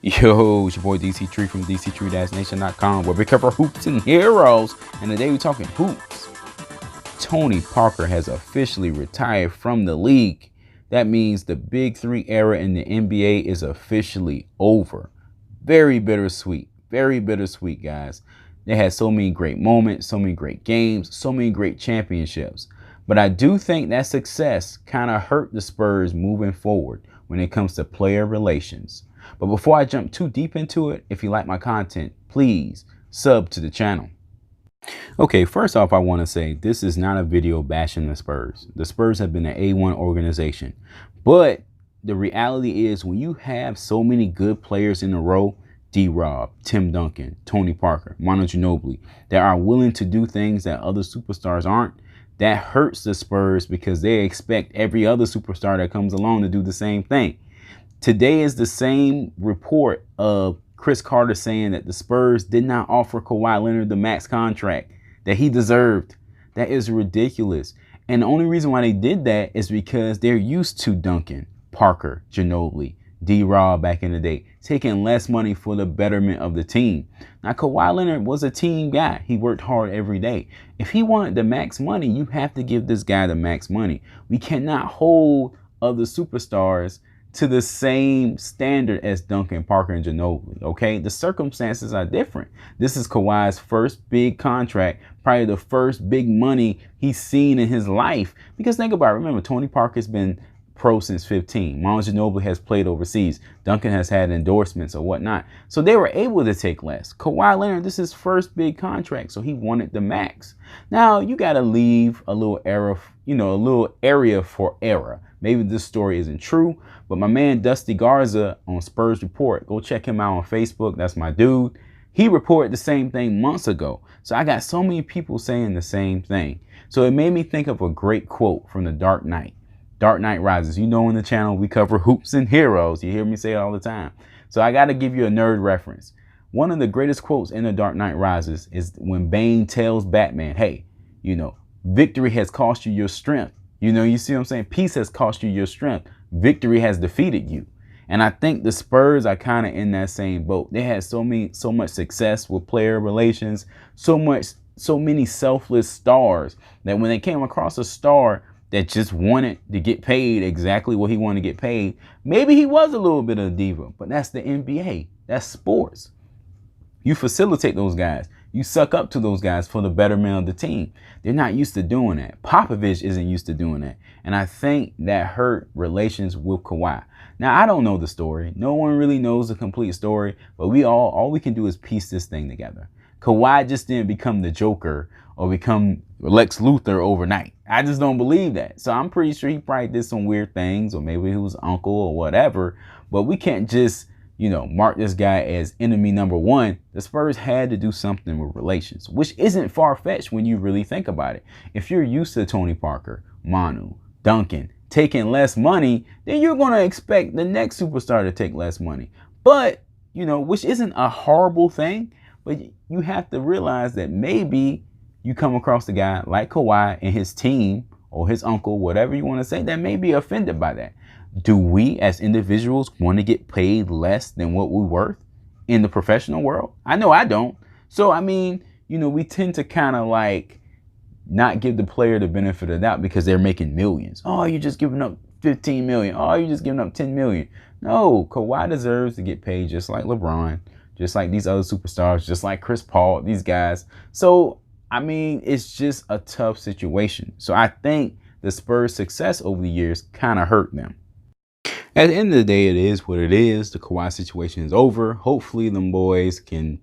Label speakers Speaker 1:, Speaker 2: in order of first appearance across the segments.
Speaker 1: Yo, it's your boy Dctree from Dctree-Nation.com, where we cover hoops and heroes. And today we're talking hoops. Tony Parker has officially retired from the league. That means the Big Three era in the NBA is officially over. Very bittersweet, guys. They had so many great moments, so many great games, so many great championships. But I do think that success kind of hurt the Spurs moving forward when it comes to player relations. But before I jump too deep into it, if you like my content, please sub to the channel. Okay, first off, I want to say this is not a video bashing the Spurs. The Spurs have been an A1 organization. But the reality is when you have so many good players in a row, D-Rob, Tim Duncan, Tony Parker, Manu Ginobili, that are willing to do things that other superstars aren't, that hurts the Spurs because they expect every other superstar that comes along to do the same thing. Today is the same report of Chris Carter saying that the Spurs did not offer Kawhi Leonard the max contract that he deserved. That is ridiculous. And the only reason why they did that is because they're used to Duncan, Parker, Ginobili, D-Rob back in the day, taking less money for the betterment of the team. Now, Kawhi Leonard was a team guy. He worked hard every day. If he wanted the max money, you have to give this guy the max money. We cannot hold other superstars to the same standard as Duncan, Parker, and Ginobili, okay? The circumstances are different. This is Kawhi's first big contract, probably the first big money he's seen in his life. Because think about it, remember, Tony Parker's been pro since 15. Manu Ginobili has played overseas. Duncan has had endorsements or whatnot. So they were able to take less. Kawhi Leonard, this is his first big contract, so he wanted the max. Now, you got to leave a little area for error. Maybe this story isn't true, but my man Dusty Garza on Spurs Report, go check him out on Facebook. That's my dude. He reported the same thing months ago. So I got so many people saying the same thing. So it made me think of a great quote from The Dark Knight. Dark Knight Rises. You know, in the channel, we cover hoops and heroes. You hear me say it all the time. So I got to give you a nerd reference. One of the greatest quotes in The Dark Knight Rises is when Bane tells Batman, hey, victory has cost you your strength. You see what I'm saying? Peace has cost you your strength. Victory has defeated you. And I think the Spurs are kind of in that same boat. They had so much success with player relations, so many selfless stars that when they came across a star that just wanted to get paid exactly what he wanted to get paid, maybe he was a little bit of a diva, but that's the NBA. That's sports. You facilitate those guys. You suck up to those guys for the betterment of the team. They're not used to doing that. Popovich isn't used to doing that. And I think that hurt relations with Kawhi. Now, I don't know the story. No one really knows the complete story, but all we can do is piece this thing together. Kawhi just didn't become the Joker or become Lex Luthor overnight. I just don't believe that. So I'm pretty sure he probably did some weird things, or maybe he was uncle or whatever, but we can't just mark this guy as enemy number one. The Spurs had to do something with relations, which isn't far-fetched when you really think about it. If you're used to Tony Parker, Manu, Duncan taking less money, then you're going to expect the next superstar to take less money. But, which isn't a horrible thing, but you have to realize that maybe you come across a guy like Kawhi and his team or his uncle, whatever you want to say, that may be offended by that. Do we as individuals want to get paid less than what we're worth in the professional world? I know I don't. So, I mean, we tend to kind of like not give the player the benefit of the doubt because they're making millions. Oh, you're just giving up 15 million. Oh, you're just giving up 10 million. No, Kawhi deserves to get paid just like LeBron, just like these other superstars, just like Chris Paul, these guys. So, I mean, it's just a tough situation. So I think the Spurs' success over the years kind of hurt them. At the end of the day, it is what it is. The Kawhi situation is over. Hopefully, them boys can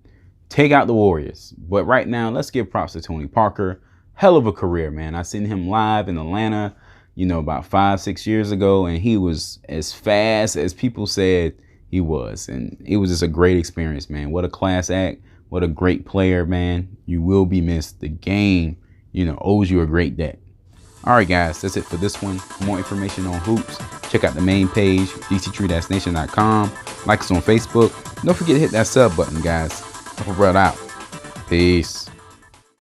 Speaker 1: take out the Warriors. But right now, let's give props to Tony Parker. Hell of a career, man. I seen him live in Atlanta, about 5-6 years ago, and he was as fast as people said he was. And it was just a great experience, man. What a class act. What a great player, man. You will be missed. The game, owes you a great debt. All right, guys, that's it for this one. For more information on hoops, check out the main page, Dctree-Nation.com. Like us on Facebook. Don't forget to hit that sub button, guys. Help a brother out. Peace.